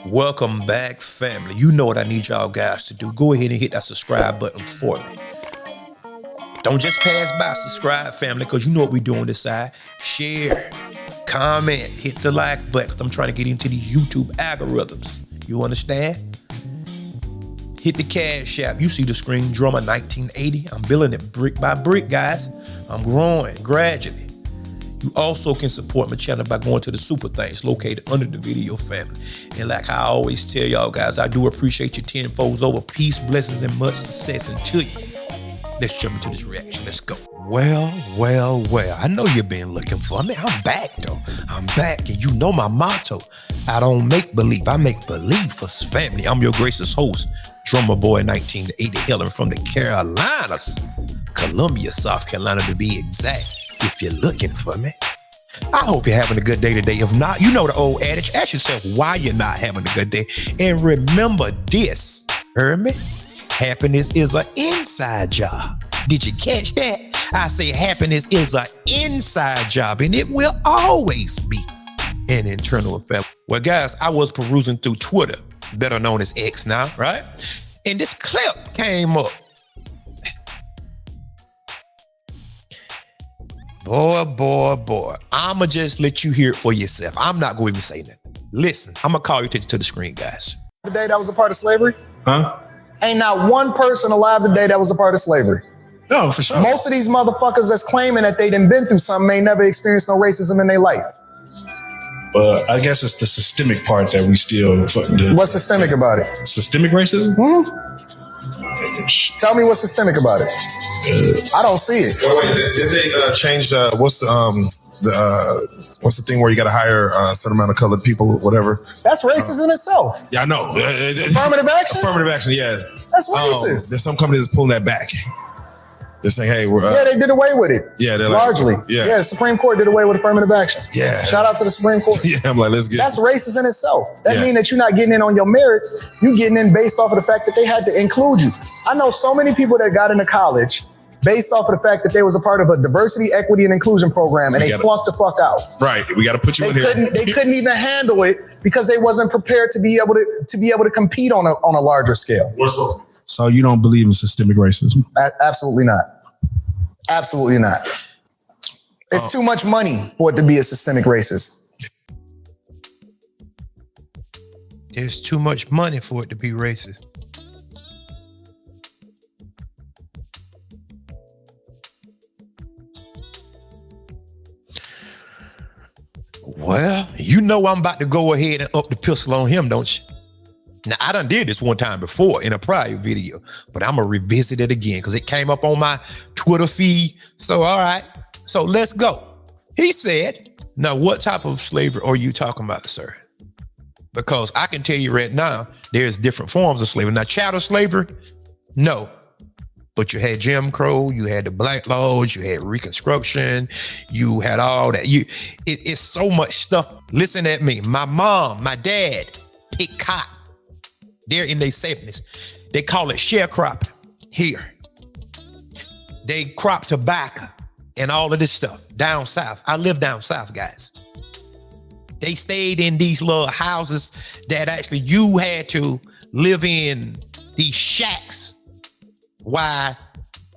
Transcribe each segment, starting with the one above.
Welcome back, family. You know what I need y'all guys to do. Go ahead and hit that subscribe button for me. Don't just pass by. Subscribe, family, because you know what we do on this side. Share, comment, hit the like button, because I'm trying to get into these YouTube algorithms. You understand? Hit the Cash App. You see the screen, Drummer 1980. I'm building it brick by brick, guys. I'm growing gradually. You also can support my channel by going to the super things located under the video, family. And like I always tell y'all guys, I do appreciate you tenfolds over. Peace, blessings, and much success until you. Let's jump into this reaction. Let's go. Well. I know you've been looking for me. I'm back, though. I'm back, and you know my motto. I don't make believe. I make believe for family. I'm your gracious host, Drummer Boy 1980, hailing from the Carolinas. Columbia, South Carolina, to be exact. If you're looking for me, I hope you're having a good day today. If not, you know the old adage. Ask yourself why you're not having a good day. And remember this, heard me? Happiness is an inside job. Did you catch that? I say happiness is an inside job, and it will always be an internal affair. Well, guys, I was perusing through Twitter, better known as X now, right? And this clip came up. Boy. I'ma just let you hear it for yourself. I'm not going to even say nothing. Listen, I'm going to call your attention to the screen, guys. The day that was a part of slavery? Huh? Ain't not one person alive today that was a part of slavery. No, for sure. Most of these motherfuckers that's claiming that they done been through something may never experience no racism in their life. But I guess it's the systemic part that we still... What's systemic about it? Systemic racism? Tell me what's systemic about it. I don't see it. Did they change what's the thing where you got to hire a certain amount of colored people, whatever? That's racist in itself. Yeah, I know. Affirmative action? Affirmative action, yeah. That's racist. There's some companies that's pulling that back. They're saying, hey, we're... yeah, they did away with it. Yeah, they're largely. Like, yeah, the Supreme Court did away with affirmative action. Yeah. Shout out to the Supreme Court. Yeah, I'm like, let's get... That's racist in itself. That means that you're not getting in on your merits. You're getting in based off of the fact that they had to include you. I know so many people that got into college based off of the fact that they was a part of a diversity, equity, and inclusion program, and they flunked the fuck out. Right. We got to put you in here. They couldn't even handle it because they wasn't prepared to be able to compete on a larger scale. So you don't believe in systemic racism? Absolutely not. Absolutely not. It's too much money for it to be a systemic racist. There's too much money for it to be racist. Well, you know I'm about to go ahead and up the pistol on him, don't you? Now, I done did this one time before in a prior video, but I'm going to revisit it again because it came up on my Twitter feed. So, all right. So let's go. He said, now, what type of slavery are you talking about, sir? Because I can tell you right now, there's different forms of slavery. Now, chattel slavery, no. But you had Jim Crow, you had the Black Laws, you had Reconstruction, you had all that. It's so much stuff. Listen at me. My mom, my dad picked cotton. They're in their 70s. They call it sharecropping here. They crop tobacco and all of this stuff down south. I live down south, guys. They stayed in these little houses that actually you had to live in these shacks. Why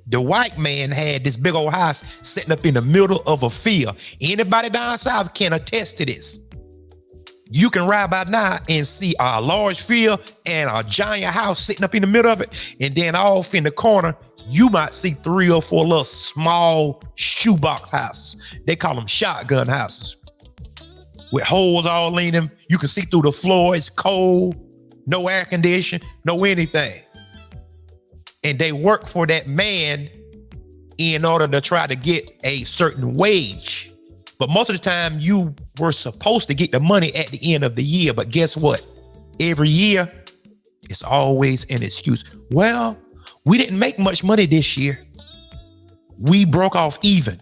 the white man had this big old house sitting up in the middle of a field. Anybody down south can attest to this. You can ride by now and see a large field and a giant house sitting up in the middle of it. And then off in the corner, you might see 3 or 4 little small shoebox houses. They call them shotgun houses with holes all in them. You can see through the floor. It's cold, no air conditioning, no anything. And they work for that man in order to try to get a certain wage. But most of the time you were supposed to get the money at the end of the year. But guess what? Every year, it's always an excuse. Well, we didn't make much money this year. We broke off even.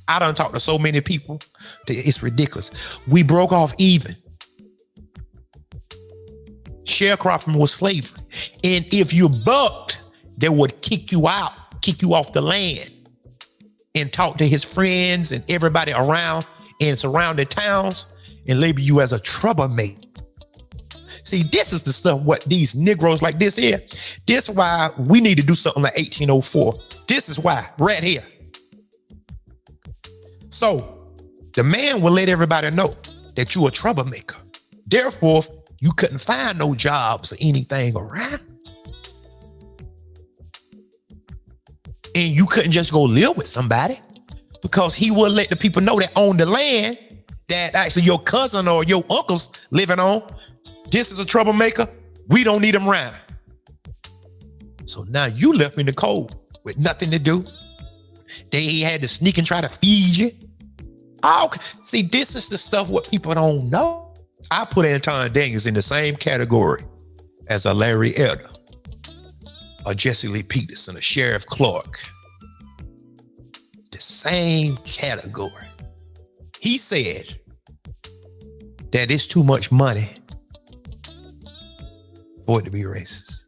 I done talked to so many people. It's ridiculous. We broke off even. Sharecropping was slavery. And if you bucked, they would kick you out, kick you off the land, and talk to his friends and everybody around in surrounding towns and label you as a troublemaker. See, this is the stuff what these Negroes like this here. This is why we need to do something like 1804. This is why, right here. So the man will let everybody know that you a troublemaker. Therefore, you couldn't find no jobs or anything around. And you couldn't just go live with somebody because he will let the people know that own the land that actually your cousin or your uncle's living on. This is a troublemaker. We don't need him around. So now you left me in the cold with nothing to do. They had to sneak and try to feed you. Oh, see, this is the stuff what people don't know. I put Anton Daniels in the same category as a Larry Elder, a Jesse Lee Peterson, a Sheriff Clark. The same category. He said that it's too much money for it to be racist.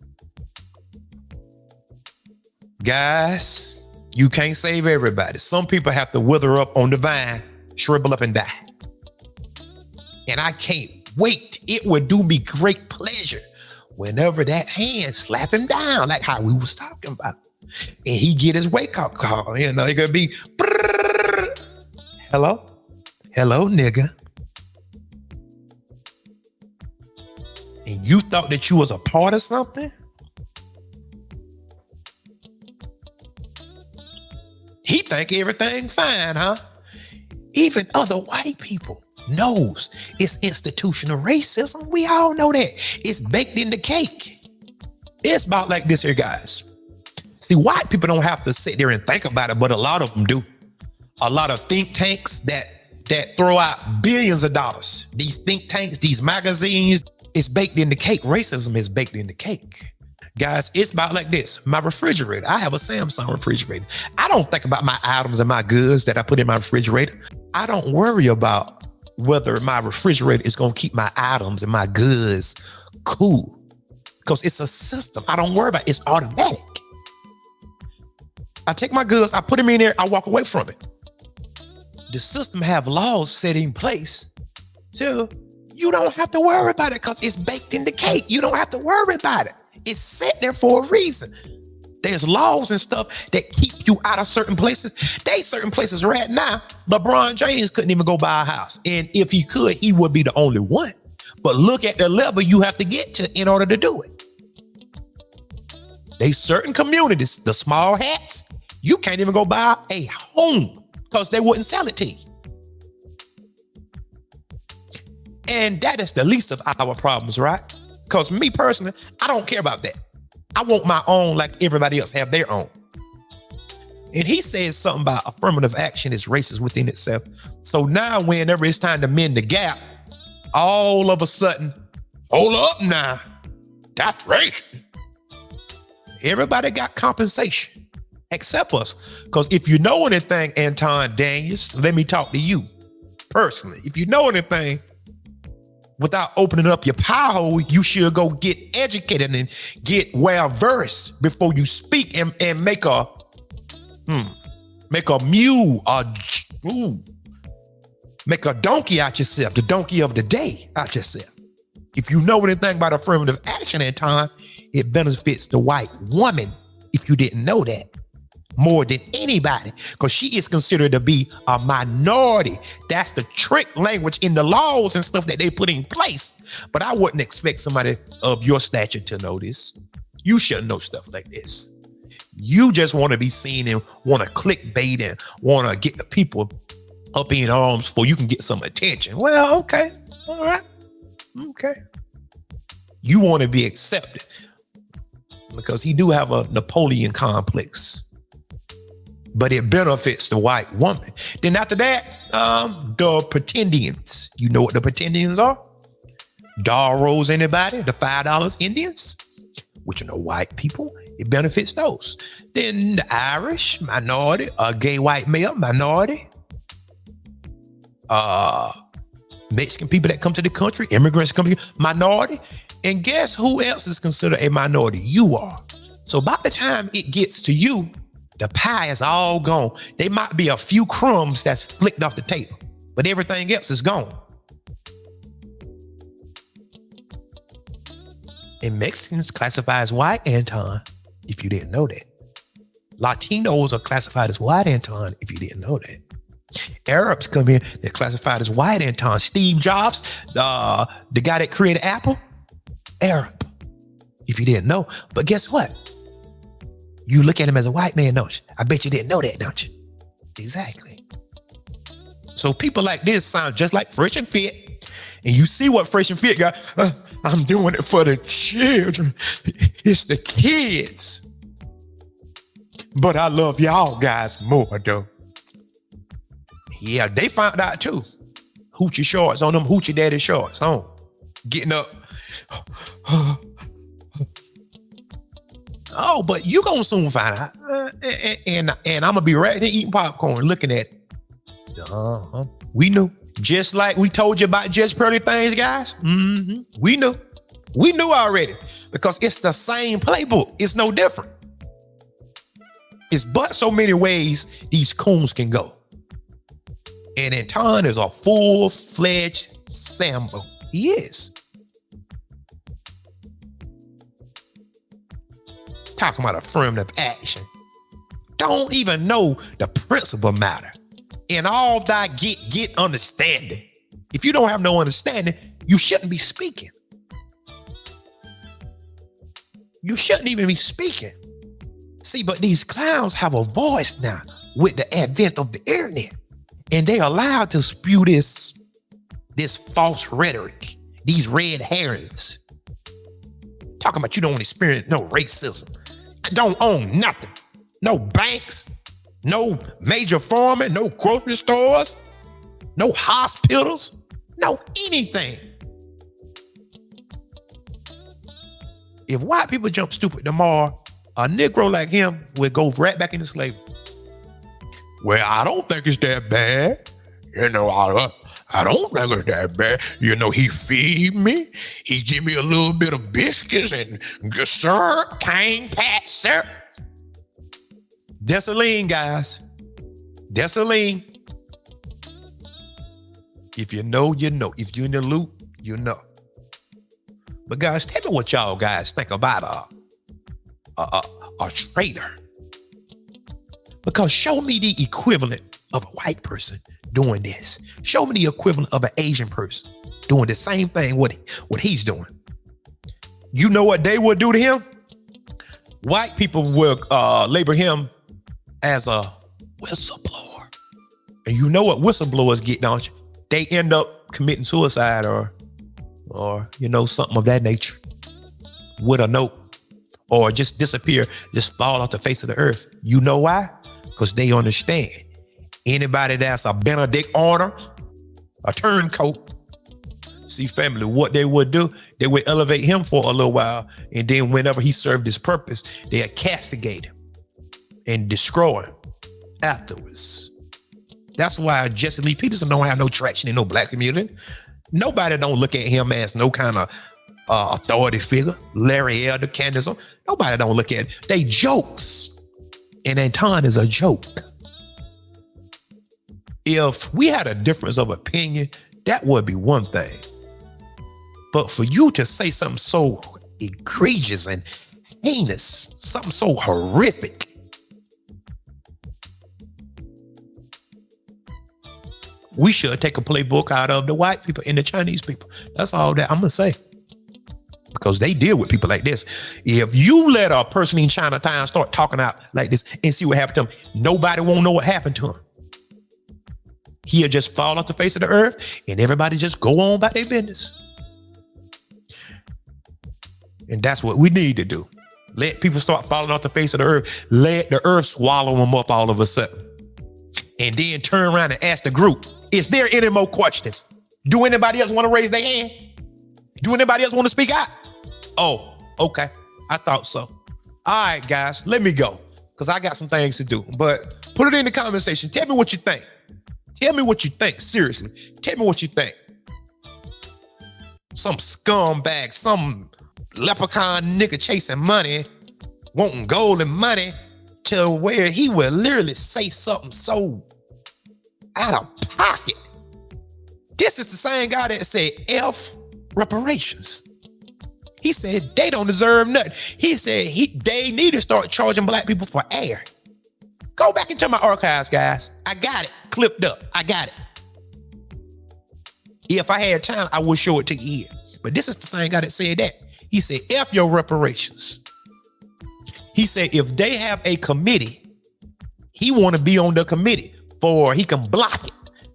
Guys, you can't save everybody. Some people have to wither up on the vine, shrivel up and die. And I can't wait. It would do me great pleasure whenever that hand slap him down, like how we was talking about. And he get his wake up call. You know, he gonna be, hello? Hello, nigga. And you thought that you was a part of something? He think everything fine, huh? Even other white people knows it's institutional racism. We all know that. It's baked in the cake. It's about like this here, guys. See, white people don't have to sit there and think about it, but a lot of them do. A lot of think tanks that throw out billions of dollars. These think tanks, these magazines, it's baked in the cake. Racism is baked in the cake. Guys, it's about like this. My refrigerator, I have a Samsung refrigerator. I don't think about my items and my goods that I put in my refrigerator. I don't worry about whether my refrigerator is going to keep my items and my goods cool because it's a system. I don't worry about it. It's automatic. I take my goods, I put them in there, I walk away from it. The system have laws set in place. So you don't have to worry about it because it's baked in the cake. You don't have to worry about it. It's set there for a reason. There's laws and stuff that keep you out of certain places. There's certain places right now. LeBron James couldn't even go buy a house. And if he could, he would be the only one. But look at the level you have to get to in order to do it. There's certain communities, the small hats, you can't even go buy a home because they wouldn't sell it to you. And that is the least of our problems, right? Because me personally, I don't care about that. I want my own like everybody else have their own. And he says something about affirmative action is racist within itself. So now whenever it's time to mend the gap, all of a sudden, hold up now, that's racist. Everybody got compensation except us. Because if you know anything, Anton Daniels, let me talk to you personally. If you know anything, without opening up your pie hole, you should go get educated and get well-versed before you speak and make a make a donkey out yourself, the donkey of the day out yourself. If you know anything about affirmative action at time, it benefits the white woman if you didn't know that. More than anybody, because she is considered to be a minority. That's the trick language in the laws and stuff that they put in place. But I wouldn't expect somebody of your stature to know this. You shouldn't know stuff like this. You just want to be seen and want to clickbait and want to get the people up in arms for you can get some attention. Well, okay. All right. Okay. You want to be accepted because he do have a Napoleon complex. But it benefits the white woman. Then after that, the pretendians. You know what the pretendians are? Doros, anybody? The $5 Indians, which are no white people. It benefits those. Then the Irish, minority, a gay white male, minority. Mexican people that come to the country, immigrants come to minority. And guess who else is considered a minority? You are. So by the time it gets to you, the pie is all gone. There might be a few crumbs that's flicked off the table, but everything else is gone. And Mexicans classify as white, Anton, if you didn't know that. Latinos are classified as white, Anton, if you didn't know that. Arabs come in, they're classified as white, Anton. Steve Jobs, the guy that created Apple, Arab, if you didn't know. But guess what? You look at him as a white man, don't you? I bet you didn't know that, don't you? Exactly. So people like this sound just like Fresh and Fit. And you see what Fresh and Fit got. I'm doing it for the children. It's the kids. But I love y'all guys more, though. Yeah, they found out too. Hoochie shorts on them hoochie daddy shorts on. Getting up. Oh, but you gonna soon find out. And I'm gonna be right there eating popcorn, looking at it. We knew. Just like we told you about Just Pretty Things, guys. Mm-hmm. We knew. We knew already. Because it's the same playbook. It's no different. It's but so many ways these coons can go. And Anton is a full-fledged Sambo. He is. Talking about affirmative action. Don't even know the principle matter. In all thy get understanding. If you don't have no understanding, you shouldn't be speaking. You shouldn't even be speaking. See, but these clowns have a voice now with the advent of the internet. And they allowed to spew this false rhetoric, these red herrings. Talking about you don't experience no racism. I don't own nothing. No banks, no major farming, no grocery stores, no hospitals, no anything. If white people jump stupid tomorrow, a Negro like him will go right back into slavery. Well, I don't think it's that bad. You know, I don't think it's that bad. You know, he feed me. He give me a little bit of biscuits and syrup, Tang Pat syrup. Desaline, guys. Desaline. If you know, you know. If you're in the loop, you know. But guys, tell me what y'all guys think about a traitor. Because show me the equivalent of a white person doing this. Show me the equivalent of an Asian person doing the same thing what he's doing. You know what they would do to him? White people will label him as a whistleblower. And you know what whistleblowers get, don't you? They end up committing suicide or you know, something of that nature with a note, or just disappear, just fall off the face of the earth. You know why? Because they understand. Anybody that's a Benedict owner, a turncoat, see, family, what they would do, they would elevate him for a little while, and then whenever he served his purpose, they'd castigate him and destroy him afterwards. That's why Jesse Lee Peterson don't have no traction in no black community. Nobody don't look at him as no kind of authority figure. Larry Elder, Candace, nobody don't look at it. They jokes. And Anton is a joke. If we had a difference of opinion, that would be one thing. But for you to say something so egregious and heinous, something so horrific, we should take a playbook out of the white people and the Chinese people. That's all that I'm going to say. Because they deal with people like this. If you let a person in Chinatown start talking out like this and see what happened to him, nobody won't know what happened to him. He'll just fall off the face of the earth and everybody just go on about their business. And that's what we need to do. Let people start falling off the face of the earth. Let the earth swallow them up all of a sudden. And then turn around and ask the group, is there any more questions? Do anybody else want to raise their hand? Do anybody else want to speak out? Oh, okay. I thought so. All right, guys, let me go because I got some things to do. But put it in the comment section. Tell me what you think. Tell me what you think. Seriously. Tell me what you think. Some scumbag, some leprechaun nigga chasing money, wanting gold and money to where he will literally say something so out of pocket. This is the same guy that said F reparations. He said they don't deserve nothing. He said they need to start charging black people for air. Go back into my archives, guys. I got it clipped up. I got it. If I had time, I would show it to you here. But this is the same guy that said that. He said, F your reparations. He said, if they have a committee, he want to be on the committee for he can block it.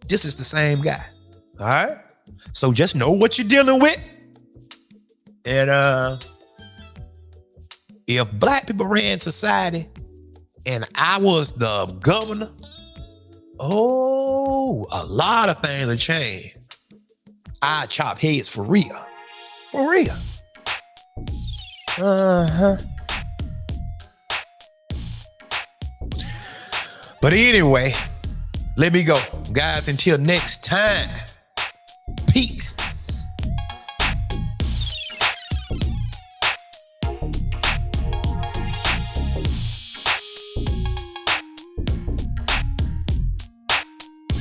This is the same guy. All right. So just know what you're dealing with. And if black people ran society and I was the governor, oh, a lot of things have changed. I chop heads for real. For real. But anyway, let me go. Guys, until next time. Peace.